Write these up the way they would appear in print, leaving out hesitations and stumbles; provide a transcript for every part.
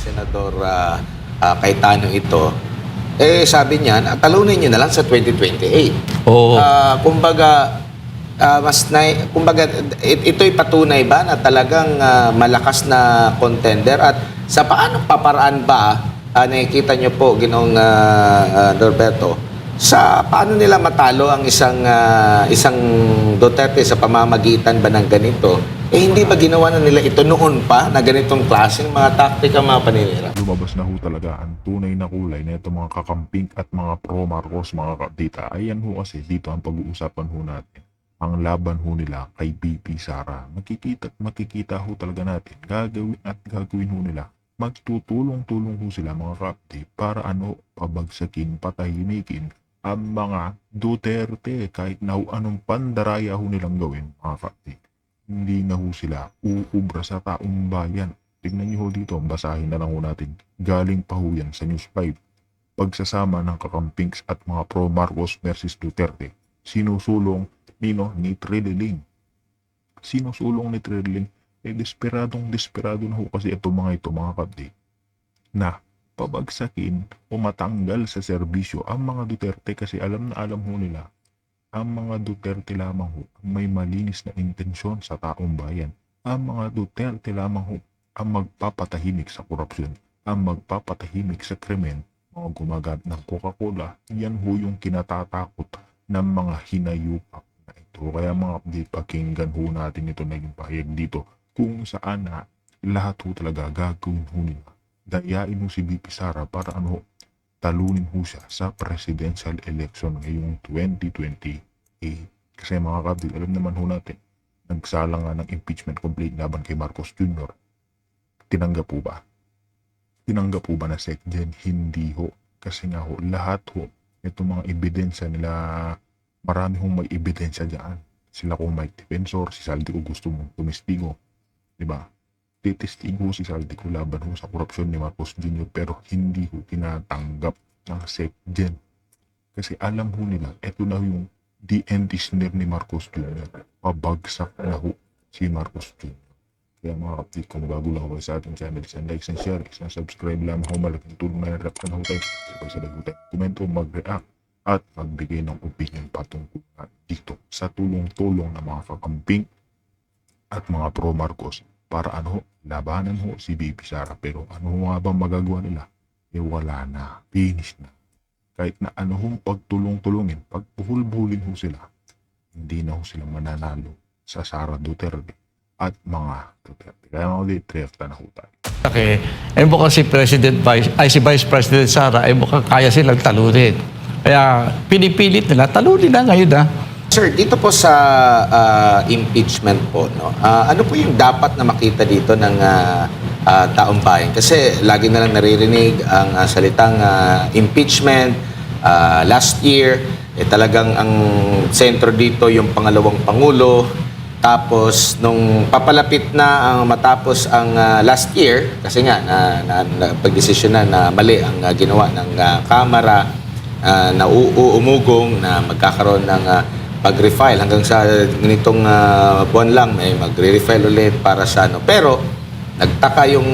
Senador Cayetano ito, sabi niya, talunin niyo na lang sa 2028. Oo. Kumbaga, ito'y patunay ba na talagang malakas na contender at sa paano paparaan ba nakikita niyo po, Ginoong Norberto, sa paano nila matalo ang isang Duterte sa pamamagitan ba ng ganito? Hindi ba ginawa na nila ito noon pa na ganitong klaseng mga taktika, mga paninira? Lumabas na ho talaga ang tunay na kulay na itong mga kakamping at mga pro-Marcos, mga kapdita. Ayan ho kasi dito ang pag-uusapan ho natin. Ang laban ho nila kay BP Sara. Makikita ho talaga natin. Gagawin ho nila. Magtutulong-tulong ho sila mga kapdi para pabagsakin, patahimikin ang mga Duterte kahit na ho anong pandaraya ho nilang gawin mga kapdi. Hindi na ho sila uubra sa taong bayan. Tignan niyo ho dito, basahin na lang ho natin. Galing pa ho yan sa News 5. Pagsasama ng kakampings at mga pro-Marcos versus Duterte. Sinusulong ni Tredeling. Sinusulong ni Tredeling. Desperado na ho kasi itong mga kapdi na pabagsakin o matanggal sa serbisyo ang mga Duterte kasi alam ho nila ang mga Duterte lamang ho may malinis na intensyon sa taong bayan. Ang mga Duterte lamang ho ang magpapatahimik sa korupsyon, ang magpapatahimik sa krimen, mga gumagamit ng Coca-Cola. Yan ho yung kinatatakot ng mga hinayupak na ito. Kaya mga kapdi, pakinggan ho natin ito na yung pahayag dito kung saan lahat ho talaga gagawin ho nila. Dayain ho si BP Sara para talunin ho siya sa presidential election ngayong 2028. Kasi mga kapdi, alam naman ho natin, nagsala nga ng impeachment complaint laban kay Marcos Jr. Tinanggap po ba? Tinanggap po ba na SecGen? Hindi ho. Kasi nga ho, lahat ho, itong mga ebidensya nila, marami hong may ebidensya dyan. Sila kung may defensor, si Saldi ko gusto mong tumistigo. Diba? Titistigo si Saldi ko laban ho sa korupsyon ni Marcos Jr. pero hindi ho tinatanggap ng SecGen. Kasi alam ho nila, eto na yung DNT snare ni Marcos Jr. Pabagsak na ho si Marcos Jr. Kaya mga kapatid, kung bago lang ako sa ating channel, like and share, subscribe lang ho, malaking tulong na hirap na ho tayo. Sabay ho tayo, komento, mag-react, at magbigay ng opinion patungkol na dito sa tulong-tulong ng mga kakamping at mga pro-Marcos para labanan ho si BP Sara. Pero nga bang magagawa nila? Wala na, finish na. Kahit na pagtulong-tulungin, pagpuhul-buhulin ho sila, hindi na ho sila mananalo sa Sara Duterte at mga Duterte. Kaya mga ulit, na ho tayo. Okay. Mukhang si si Vice President Sara, mukhang kaya silang talunin. Kaya pinipilit nila, talunin na ngayon Sir, dito po sa impeachment po, no? Ano po yung dapat na makita dito ng taong bayan? Kasi lagi na lang naririnig ang salitang impeachment. Last year, talagang ang sentro dito yung pangalawang pangulo. Tapos, nung papalapit na ang matapos ang last year, kasi nga, pagdesisyon na mali ang ginawa ng Kamara, na umugong na magkakaroon ng pag-refile hanggang sa ganitong buwan lang may magre-refile ulit para sa Pero nagtaka yung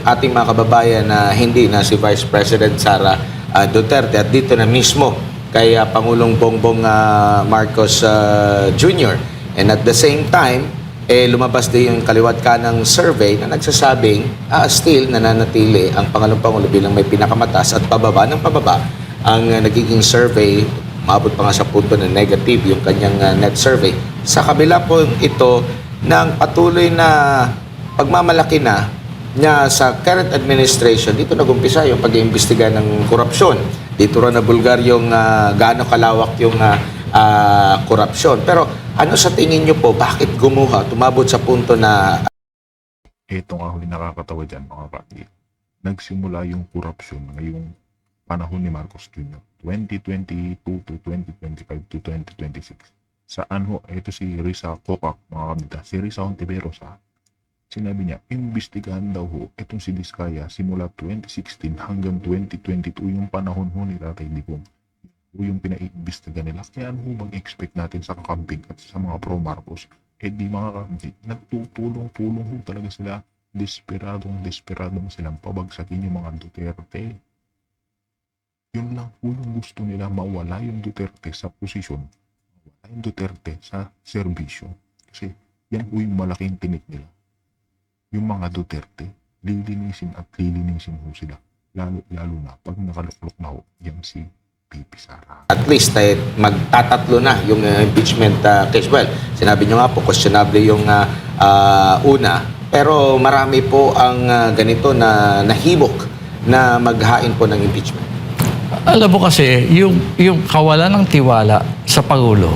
ating mga kababayan na hindi na si Vice President Sara Duterte at dito na mismo kay Pangulong Bongbong Marcos Jr. And at the same time, lumabas din yung kaliwat kanang survey na nagsasabing still nananatili ang Pangulong Pangulo bilang may pinakamataas at pababa ng pababa ang nagiging survey. Maabot pa nga sa punto na negative yung kanyang net survey. Sa kabila po ito ng patuloy na pagmamalaki na niya sa current administration, dito nagumpisa yung pag-iimbestiga ng korupsyon. Dito rin nabulgar yung gaano kalawak yung korupsyon. Pero ano sa tingin nyo po, bakit tumabot sa punto na... Ito nga huli nakakatawa dyan mga kapatid. Nagsimula yung korupsyon ngayong panahon ni Marcos Jr. 2022 to 2025 to 2026. Saan ito si Risa Cocac, mga kabita, si Risa Hontiveros sinabi niya, imbestigahan daw itong si Diskaya simula 2016 hanggang 2022 yung panahon ni Tatay Digong. Yung pinaiimbestiga nila. Kaya mag-expect natin sa kakamping at sa mga pro-Marcos. Di mga kabita, nagtutulong-tulong talaga sila desperadong silang pabagsakin yung mga Duterte. Yun lang po yung gusto nila, mawala yung Duterte sa posisyon, mawala yung Duterte sa serbisyo. Kasi yan po yung malaking tinik nila. Yung mga Duterte, lilinisin at lilinisin ho sila. Lalo na pag nakaluklok na ho yung si Pipi Sara. At least magtatatlo na yung impeachment case. Well, sinabi nyo nga po, questionable yung una, pero marami po ang ganito na nahimok na maghain po ng impeachment. Alam mo kasi, yung kawalan ng tiwala sa Pangulo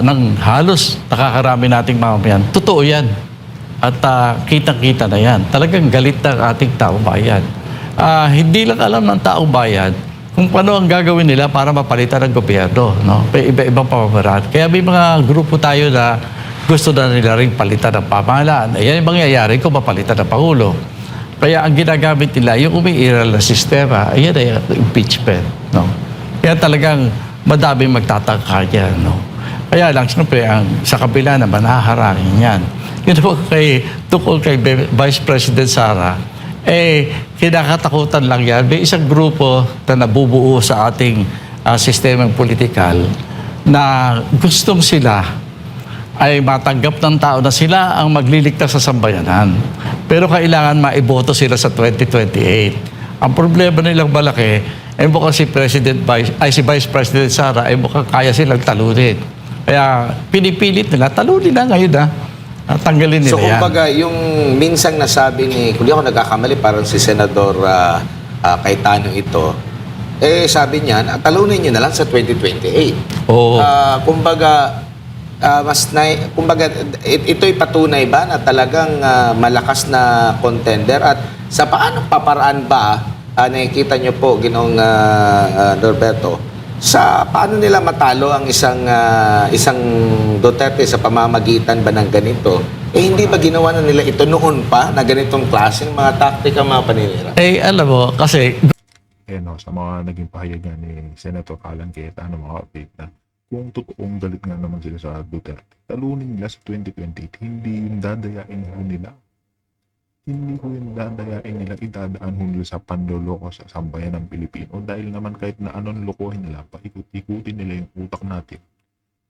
ng halos nakakarami nating mamamayan, totoo yan. At kitang-kita na yan. Talagang galit ng ating taong bayan. Hindi lang alam ng taong bayan kung paano ang gagawin nila para mapalitan ng gobyerno. No? Iba-ibang pamamaraan. Kaya may mga grupo tayo na gusto na nila rin palitan ng pamahalaan. Yan yung mangyayari kung mapalitan ng Pangulo. Kaya ang ginagamit nila, yung umiiral na sistema, ayan ay impeachment. No? Kaya talagang madaming magtataka yan. No? Kaya lang, siyempre, sa kabila naman, haharangin yan. Yun po tungkol kay Vice President Sara, kinakatakutan lang yan. May isang grupo na nabubuo sa ating sistemang politikal na gustong sila ay matanggap ng tao na sila ang magliligtas sa sambayanan. Pero kailangan maiboto sila sa 2028. Ang problema nilang malaki, mukhang si Vice President Sara, mukhang kaya silang talunin. Kaya pinipilit nila, talunin na ngayon tanggalin nila So kumbaga, yung minsang nasabi ni, kung di ako nagkakamali, parang si Senador Cayetano ito, sabi niya, talunin niyo na lang sa 2028. Oo. Kumbaga, ito'y patunay ba na talagang malakas na contender at sa paanong paparaan ba nakikita niyo po, Ginoong Norberto, sa paano nila matalo ang isang Duterte sa pamamagitan ba ng ganito? Hindi ba ginawa na nila ito noon pa na ganitong klaseng mga taktika, mga paninira? Alam mo, kasi Sa mga naging pahayagan ni Senator Alan Cayetano, mga update na kung totoong galit nga naman sila sa Duterte, talunin nila sa 2028, hindi yung dadayain ho nila. Hindi ko yung dadayain nila, idadaan ho nila sa panloloko sa sambayan ng Pilipino. Dahil naman kahit na anong lokohin nila, paikot-ikutin nila yung utak natin.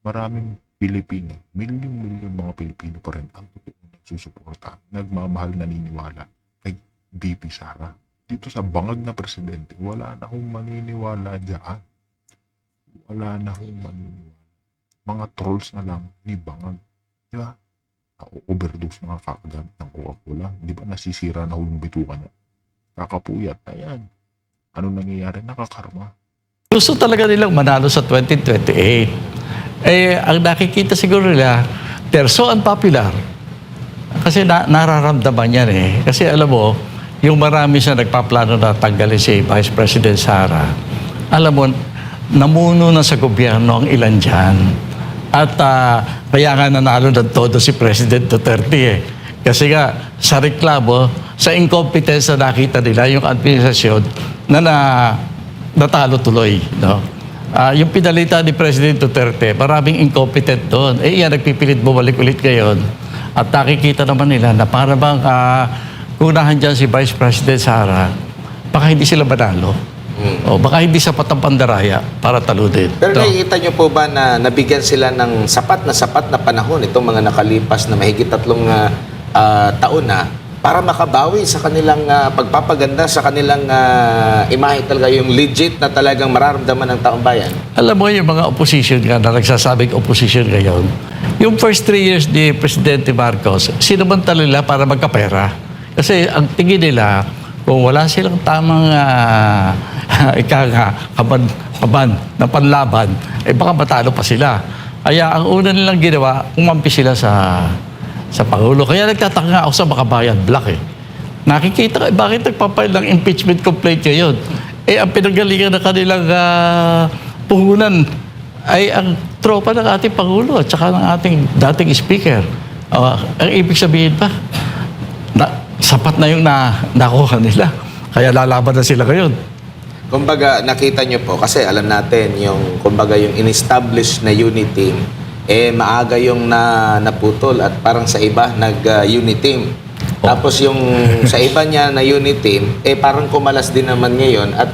Maraming Pilipino, milyon-milyon mga Pilipino pa rin ang totoong nagsusuporta, nagmamahal, naniniwala kay VP Sara. Dito sa bangag na presidente, wala na hong maniniwala dyan. Wala na hong maniniwala. Mga trolls na lang ni bangag. Di ba? Overdose na kakagamit ng Coca-Cola. Di ba nasisira na yung bituka niya? Kakapuyat. Ayan. Ano nangyayari? Nakakarma. gusto talaga nilang manalo sa 2028. Ang nakikita siguro nila, they're so unpopular. Kasi nararamdaman yan Kasi alam mo, yung marami siya nagpaplano na tanggalin si Vice President Sara, alam mo, namuno na sa gobyerno ang ilan dyan. At kaya nga nanalo ng todo si President Duterte Kasi nga, sa reklamo, sa incompetence na nakita nila, yung administrasyon na natalo tuloy. No? Yung pinalita ni President Duterte, maraming incompetent doon. Yan, nagpipilit bumalik ulit ngayon. At nakikita naman nila na para bang unahan dyan si Vice President Sara, baka hindi sila manalo. O baka hindi sapat ang pandaraya para talunin. Pero nakikita nyo po ba na nabigyan sila ng sapat na panahon itong mga nakalipas na mahigit 3 taon na para makabawi sa kanilang pagpapaganda sa kanilang imahe talaga, yung legit na talagang mararamdaman ng taong bayan? Alam mo yung mga opposition nga na nagsasabing opposition ngayon, yung first 3 years ni Presidente Marcos, sinumantala nila para magkapera. Kasi ang tingin nila, kung wala silang tamang kaban na panlaban, baka matalo pa sila. Kaya ang una nilang ginawa, umampi sila sa Pangulo. Kaya nagtataka nga ako sa Makabayan Black Nakikita ka, bakit nagpapile ng impeachment complaint ngayon? Ang pinanggalingan ng kanilang puhunan ay ang tropa ng ating Pangulo at saka ng ating dating speaker. Ang ibig sabihin pa, sapat na yung nakuha nila. Kaya lalaban na sila ngayon. Kumbaga, nakita nyo po, kasi alam natin, yung in-establish na unit team, maaga yung naputol at parang sa iba, nag-unit team. Tapos yung sa iba niya na unit team, parang kumalas din naman ngayon at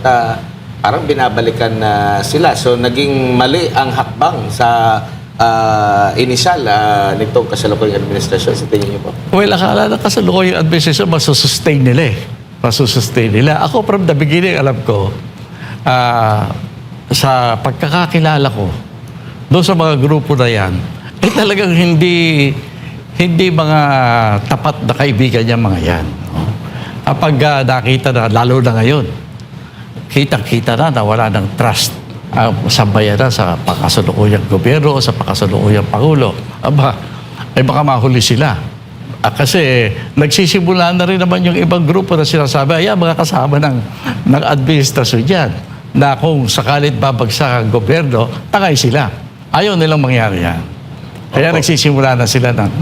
parang binabalikan na sila. So naging mali ang hakbang sa inisyal nitong kasalukuyang administrasyon. Sa tingin niyo po? Well, akala na kasalukuyang administration, masusustain nila eh. Masusustain nila. Ako from the beginning, alam ko, sa pagkakakilala ko, doon sa mga grupo na yan, talagang hindi mga tapat na kaibigan niya mga yan. No? Kapag nakita na, lalo na ngayon, kitang-kita na wala ng trust sa bayanan, sa pakasalukuyang gobyerno o sa pakasalukuyang pangulo. Baka mahuli sila. Kasi nagsisimula na rin naman yung ibang grupo na sinasabi, mga kasama ng administrasyon dyan, na kung sakalit babagsak ang gobyerno, tangay sila. Ayaw nilang mangyari yan. Kaya nagsisimula na sila ng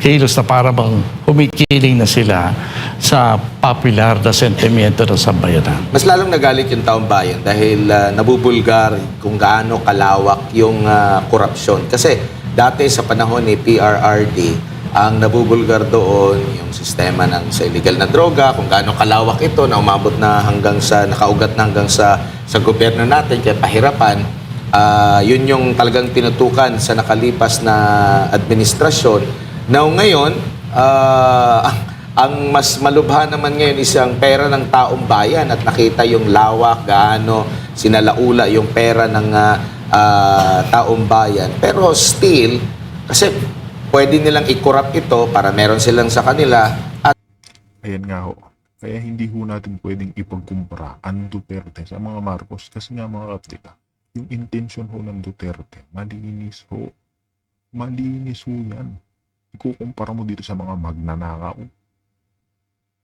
kilos na para bang humikiling na sila sa popular na sentimiento ng sambayanan. Mas lalong nagalit yung taong bayan dahil nabubulgar kung gaano kalawak yung korupsyon. Kasi dati sa panahon ni PRRD, ang nabubulgar doon yung sistema sa illegal na droga, kung gaano kalawak ito na umabot na nakaugat na hanggang sa gobyerno natin, kaya pahirapan. Yun yung talagang tinutukan sa nakalipas na administrasyon. Now ngayon, ang mas malubha naman ngayon is ang pera ng taong bayan at nakita yung lawak, gaano sinalaula yung pera ng taong bayan. Pero still, kasi pwede nilang i-corrupt ito para meron silang sa kanila. At Ayan nga ho. Kaya hindi ho natin pwedeng ipagkumpara ang Duterte sa mga Marcos kasi nga mga kapatid, yung intention ho ng Duterte, malinis ho. Malinis ho yan. Ikukumpara mo dito sa mga magnanakaw.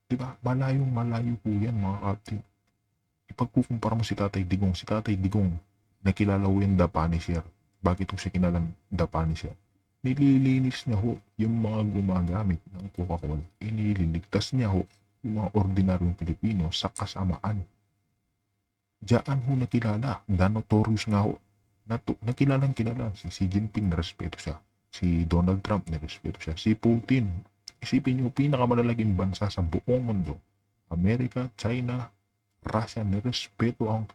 Diba? Malayong malayo po yan mga kapatid. Ipagkukumpara mo si Tatay Digong. Si Tatay Digong, nakilala ho yung The Punisher. Bakit ho siya kinalang The Punisher? Nililinis niya ho yung mga gumagamit ng Coca-Cola. Iniligtas niya ho yung mga ordinaryong Pilipino sa kasamaan. Diyan ho nakilala. The Notorious nga ho. Nakilalang kilala. Si Xi Jinping, respeto siya. Si Donald Trump, nirespeto siya. Si Putin, isipin niyo, pinakamalalaking bansa sa buong mundo. Amerika, China, Russia, nirespeto ang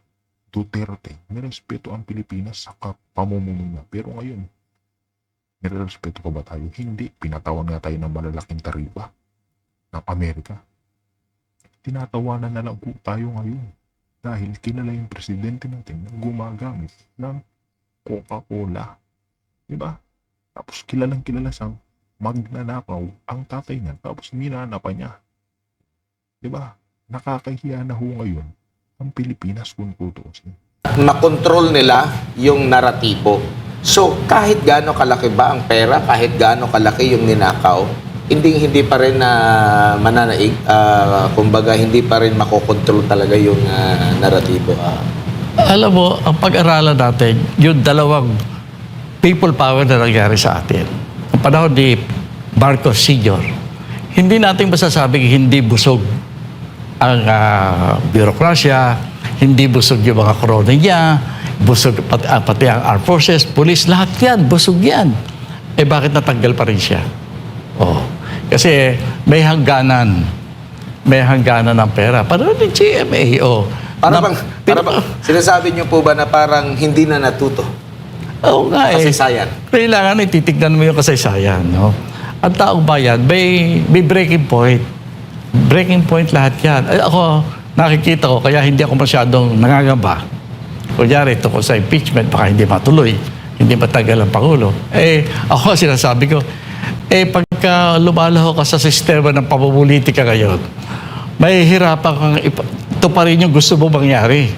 Duterte. Nirespeto ang Pilipinas sa pamumuno niya. Pero ngayon, nirespeto pa ba tayo? Hindi. Pinatawan nga tayo ng malalaking taripa ng Amerika. Tinatawanan na lang po tayo ngayon. Dahil kilala yung presidente natin na gumagamit ng Coca-Cola. Diba? Tapos kilala siyang magnanakaw ang tatay niya. Tapos ninana pa niya. Diba? Nakakahiya na ho ngayon ang Pilipinas kung tutuusin. makontrol nila yung naratibo. So, kahit gaano kalaki ba ang pera, kahit gaano kalaki yung ninakaw, hindi pa rin mananaig. Kumbaga, hindi pa rin makokontrol talaga yung naratibo. Alam mo, ang pag-aralan natin, yung dalawang people power na nangyari sa atin. Ang panahon ni Marcos Sr., hindi natin masasabing hindi busog ang birokrasya, hindi busog yung mga korona niya, busog pati ang armed forces, police, lahat yan, busog yan. Bakit natanggal pa rin siya? Kasi may hangganan ng pera. Parang yung GMA, Para bang sinasabi niyo po ba na parang hindi na natuto? Oo nga Kasaysayan. Kailangan titignan mo yung kasaysayan, no? Ang taong bayan, may breaking point. Breaking point lahat yan. Ako, nakikita ko, kaya hindi ako masyadong nangangamba. Kunyari, tungkol sa impeachment, baka hindi matuloy, hindi matagal ang Pangulo. Ako sinasabi ko, pagka lumalaho ka sa sistema ng pamumulitika ngayon, mahihirapan kang ito pa rin yung gusto mo mangyari.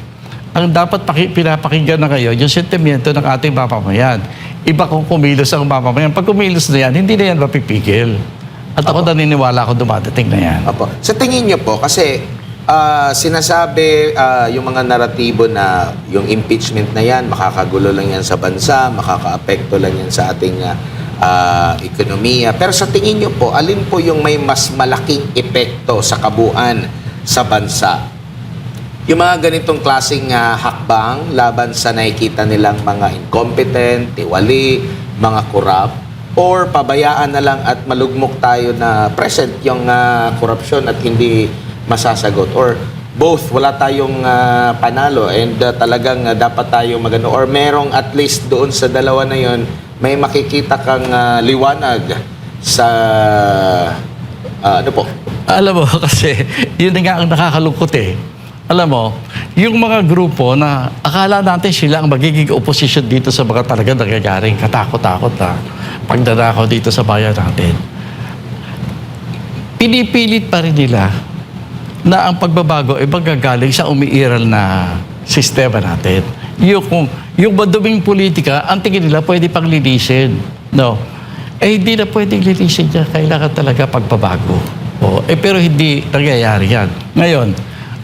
Ang dapat pinapakinggan na ngayon, yung sentimiento ng ating mamamayan. Iba kung kumilos ang mamamayan. Pag kumilos na yan, hindi na yan mapipigil. At ako naniniwala ako dumadating na yan. Apo. Sa tingin niyo po, kasi sinasabi yung mga naratibo na yung impeachment na yan, makakagulo lang yan sa bansa, makakaapekto lang yan sa ating ekonomiya. Pero sa tingin niyo po, alin po yung may mas malaking epekto sa kabuuan sa bansa? Yung mga ganitong klaseng hakbang laban sa nakikita nilang mga incompetent, tiwali, mga korap, or pabayaan na lang at malugmok tayo na present yung korupsyon at hindi masasagot, or both, wala tayong panalo and talagang dapat tayo magano, or merong at least doon sa dalawa na yon may makikita kang liwanag sa ano po? Alam mo, kasi yun na nga ang nakakalungkot eh. Alam mo, yung mga grupo na akala natin sila ang magiging opposition dito sa mga talagang nangyayaring katakot-takot na pagdadakaw dito sa bayan natin. Pinipilit pa rin nila na ang pagbabago ay magagaling sa umiiral na sistema natin. Yung maduming politika, ang tingin nila pwede pang linisin. No? Hindi na pwedeng linisin niya. Kailangan talaga pagbabago. Pero hindi nangyayari yan. Ngayon,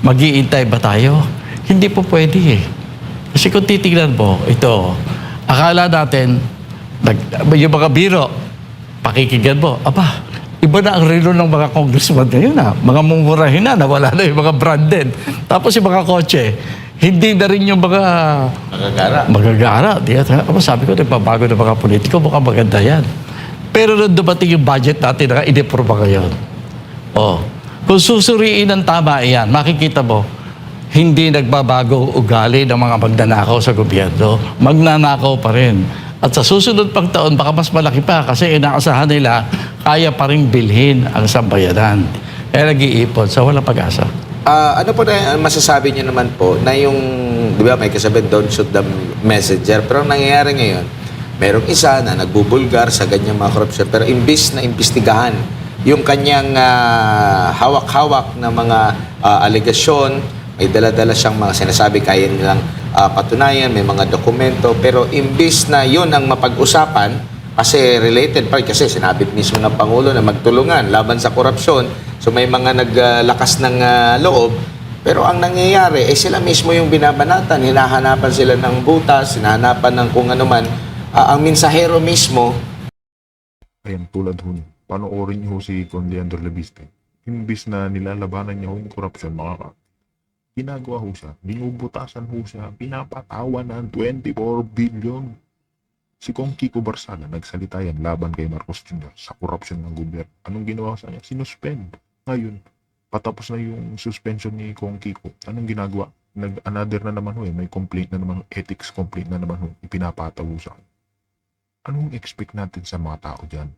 mag-iintay ba tayo? Hindi po pwede eh. Kasi kung titignan mo, ito, akala natin, yung mga biro, pakikinggan mo, aba, iba na ang relo ng mga congressman ngayon na. Mga mumurahin na, nawala na yung mga branded. Tapos yung mga kotse, hindi na rin yung mga magagara. Sabi ko, nagbabago ng mga politiko, mukhang maganda yan. Pero nung dumating yung budget natin, naka-ideprova ngayon. Kung susuriin ng tama yan, makikita mo, hindi nagbabago ugali ng mga magnanakaw sa gobyerno. Magnanakaw pa rin. At sa susunod pang taon, baka mas malaki pa kasi inaasahan nila, kaya pa rin bilhin ang sambayanan. Kaya nag-iipon, so walang pag-asa. Ano po na masasabi niyo naman po na yung, di ba may kasabi, don't shoot the messenger, pero ang nangyayari ngayon, merong isa na nagbubulgar sa ganyang mga korupsyon, pero imbis na imbestigahan yung kanyang hawak-hawak na mga aligasyon, may dala-dala siyang mga sinasabi kaya nilang patunayan, may mga dokumento, pero imbis na yun ang mapag-usapan, kasi related pa, kasi sinabi mismo ng Pangulo na magtulungan laban sa korupsyon, so may mga naglakas ng loob, pero ang nangyayari, sila mismo yung binabanatan, hinahanapan sila ng butas, hinahanapan ng kung ano man, ang mensahero mismo. Ayan, tulad ho niyo. Panoorin niyo ho si Con Leandro Lebiste. Imbis na nilalabanan niya ho yung korupsyon, ginagawa ho siya, binubutasan ho siya, pinapatawan ng 24 billion. Si Kong Kiko Barsaga, nagsalita yan laban kay Marcos Jr. sa korupsyon ng gobyerno. Anong ginawa sa niya? Sinuspend. Ngayon, patapos na yung suspension ni Kong Kiko. Anong ginagawa? Another na naman ho may complaint na naman, ethics complaint na naman ho, ipinapataw sa akin. Anong expect natin sa mga tao dyan?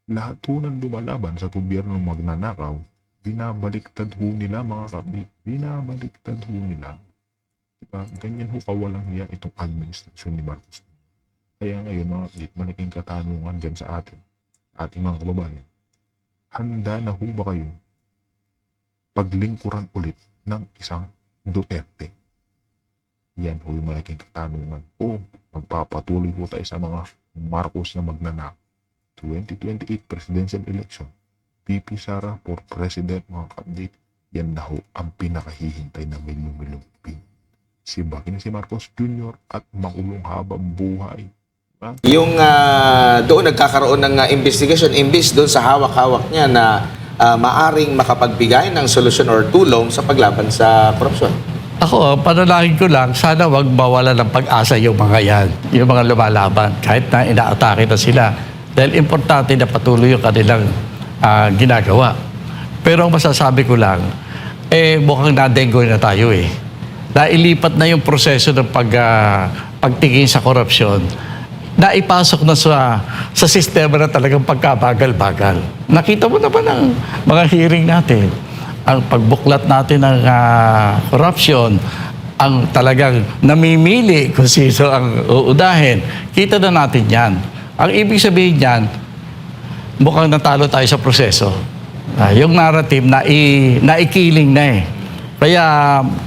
Lahat ho ng lumalaban sa gobyerno ng magnanakaw, binabaliktad ho nila mga kapit. Binabaliktad ho nila. Diba? Ganyan ho kawalang hiya itong administrasyon ni Marcos. Kaya ngayon mga kapit, malaking katanungan dyan sa ating mga kababayan. Handa na ho ba kayo paglingkuran ulit ng isang Duterte? Yan ho yung malaking katanungan. O magpapatuloy po tayo sa mga Marcos na magnanakaw. 2028 presidential election, PP Sara for president, mga kapatid, yan na ho ang pinakahihintay na milyong-milyong Pilipino. Si Marcos Jr. at makulong habang buhay. Diba? Yung doon nagkakaroon ng investigation, imbis doon sa hawak-hawak niya na maaring makapagbigay ng solusyon or tulong sa paglaban sa korupsyon. Ako, panalangin ko lang, sana wag mawalan ng pag-asa yung mga yan, yung mga lumalaban, kahit na inaatake na sila. Dahil importante na patuloy yung kanilang ginagawa. Pero ang masasabi ko lang, mukhang nadenggoy na tayo eh. Nailipat na yung proseso ng pagtingin sa korupsyon. Naipasok na sa sistema na talagang pagkabagal-bagal. Nakita mo naman ang mga hearing natin. Ang pagbuklat natin ng korupsyon, ang talagang namimili kung sino ang uudahin. Kita na natin yan. Ang ibig sabihin niyan, mukhang natalo tayo sa proseso. Yung narrative, naikiling na eh. Kaya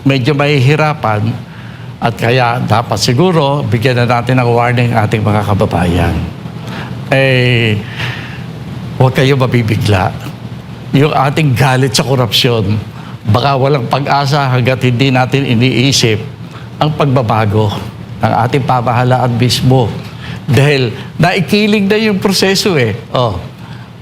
medyo mahihirapan at kaya dapat siguro bigyan na natin ng warning ating mga kababayan. Huwag kayo mabibigla. Yung ating galit sa korupsyon, baka walang pag-asa hanggat hindi natin iniisip ang pagbabago ng ating pamahalaan mismo. Dahil naikiling na yung proseso eh.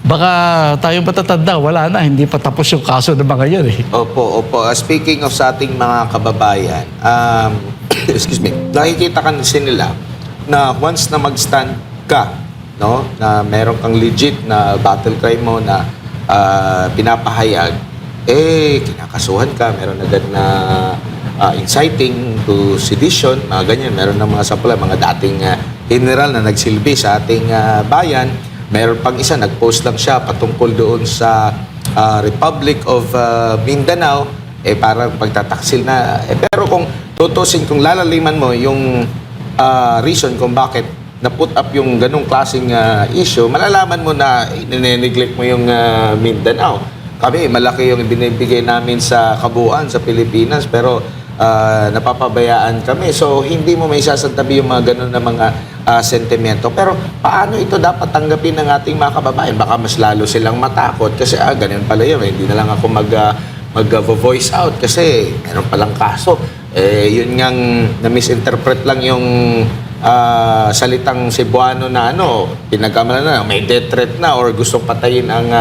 Baka tayo matatanda, wala na, hindi pa tapos yung kaso ng mga yan eh. Opo. Speaking of sa ating mga kababayan, excuse me, nakikita kasi nila na once na mag-stand ka no, na meron kang legit na battle cry mo na pinapahayag, kinakasuhan ka, meron agad na inciting to sedition, mga ganyan. Meron ng mga sample, mga dating general na nagsilbi sa ating bayan. Meron pang isa, nag-post lang siya patungkol doon sa Republic of Mindanao, parang pagtataksil na. Pero kung tutusin, kung lalaliman mo yung reason kung bakit na-put up yung ganong klaseng issue, malalaman mo na neglect mo yung Mindanao. Kami, malaki yung binibigay namin sa kabuuan sa Pilipinas, pero napapabayaan kami. So, hindi mo may sasantabi yung mga ganun na mga sentimento. Pero, paano ito dapat tanggapin ng ating mga kababayan? Baka mas lalo silang matakot kasi, ganun pala yun. Hindi na lang ako mag-voice out kasi meron palang kaso. Yun ngang na-misinterpret lang yung salitang Cebuano na pinagkamalan na, may death threat na or gustong patayin ang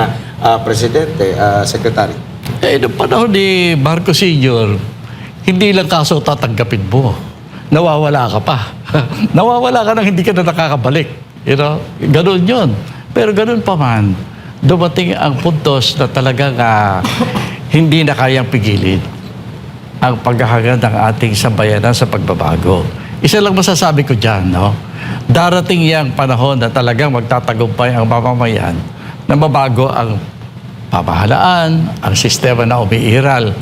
presidente, secretary. Noong panahon ni Marcos Sr., hindi lang kaso tatanggapin mo. Nawawala ka pa. Nawawala ka nang hindi ka na nakakabalik. You know? Ganun yun. Pero ganun pa man, dumating ang puntos na talagang hindi na kayang pigilin ang paghahangad ng ating sambayanan sa pagbabago. Isa lang masasabi ko dyan, no? Darating yang panahon na talagang magtatagumpay ang mamamayan na mabago ang pamahalaan, ang sistema na umiiral.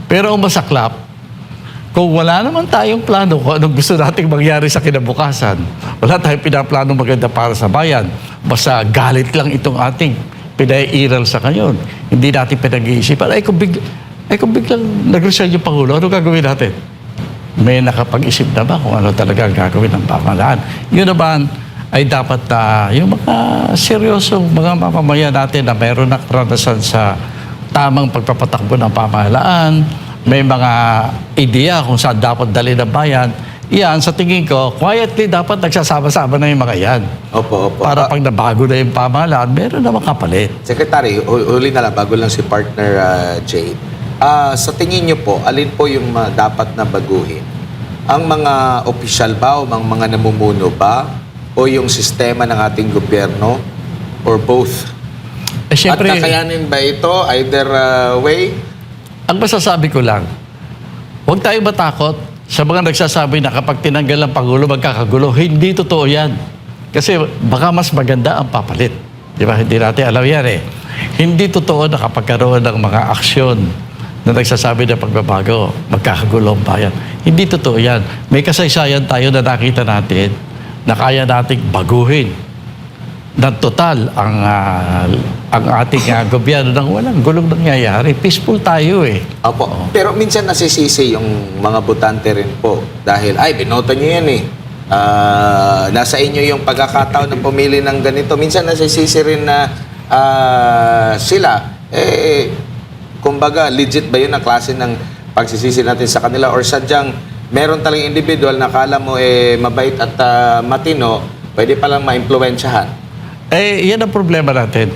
Pero ang masaklap, kung wala naman tayong plano kung anong gusto nating mangyari sa kinabukasan, wala tayong pinaplano maganda para sa bayan, basta galit lang itong ating pinaiiral sa ngayon. Hindi natin pinag-iisipan. Kung biglang nag-resign yung Pangulo, ano gagawin natin? May nakapag-isip na ba kung ano talaga ang gagawin ng pamahalaan? Yun naman ay dapat yung mga seryosong mga mamamayan natin na mayroon na karanasan sa tamang pagpapatakbo ng pamahalaan, may mga ideya kung saan dapat dali ng bayan, yan, sa tingin ko, quietly dapat nagsasama-sama na yung mga yan. Opo. Para pag nabago na yung pamahalaan, meron na makapalit. Secretary, huli na lang, bago lang si partner Jay. Sa tingin niyo po, alin po yung dapat na baguhin? Ang mga opisyal ba o mga namumuno ba? O yung sistema ng ating gobyerno? Or both? Siyempre, at kakayanin ba ito either way? ang masasabi ko lang, huwag tayo matakot sa mga nagsasabi na kapag tinanggal ang Pangulo, magkakagulo. Hindi totoo yan. Kasi baka mas maganda ang papalit. Di ba? Hindi natin alam yan eh. Hindi totoo na kapag karoon ng mga aksyon na nagsasabi na pagbabago, magkakagulo ang bayan. Hindi totoo yan. May kasaysayan tayo na nakita natin na kaya nating baguhin na total ang ating gobyerno nang walang gulong nangyayari. Peaceful tayo eh. Opo. Pero minsan nasisisi yung mga botante rin po dahil, binoto nyo yan eh. Nasa inyo yung pagkakataon na pumili ng ganito. Minsan nasisisi rin na sila, kumbaga, legit ba yun ang klase ng pagsisisi natin sa kanila or sadyang meron talagang individual na kala mo mabait at matino, pwede palang ma-impluwensyahan. Yan ang problema natin.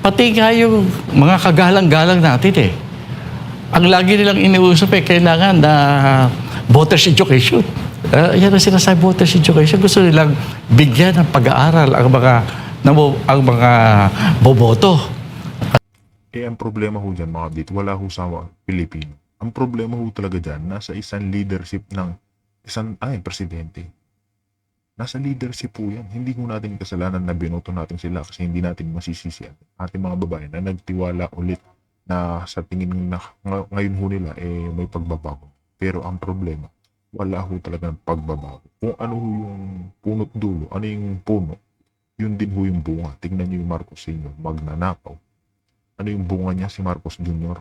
Pati nga yung mga kagalang-galang natin eh. Ang lagi nilang iniusap kailangan na voters education. Yan ang sinasabi, voters education. Gusto nilang bigyan ng pag-aaral ang mga boboto. Ang problema ho dyan, mga kabit, wala ho sa Pilipino. Ang problema ho talaga dyan, nasa isang leadership ng isang presidente. Nasa leadership po yan. Hindi ko natin kasalanan na binoto natin sila kasi hindi natin masisisi ating mga babae na nagtiwala ulit na sa tingin na ngayon ho nila may pagbabago. Pero ang problema, wala ho talagang pagbabago. Kung ano ho yung punot dulo, ano yung puno, yun din ho yung bunga. Tingnan niyo yung Marcos Sr. magnanakaw. Ano yung bunga niya si Marcos Jr.?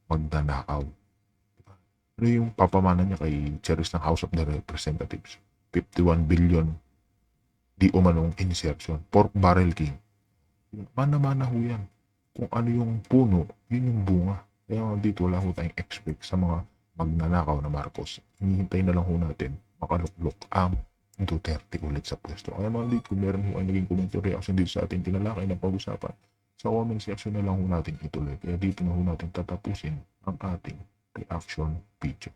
Magnanakaw. Ano yung papamana niya kay Charis ng House of the Representatives? 51 billion di umanong insertion. Pork barrel king. Mana-mana ho yan. Kung ano yung puno, yun yung bunga. Kaya dito wala ho tayong expect sa mga magnanakaw na Marcos. Hinihintay na lang ho natin makaluklok ang Duterte ulit sa pwesto. Kaya mga dito, meron ho ay naging comment reaction dito sa ating tinalakay na pag-usapan. Sa comment section na lang ho natin ituloy. Kaya dito na ho natin tatapusin ang ating reaction video.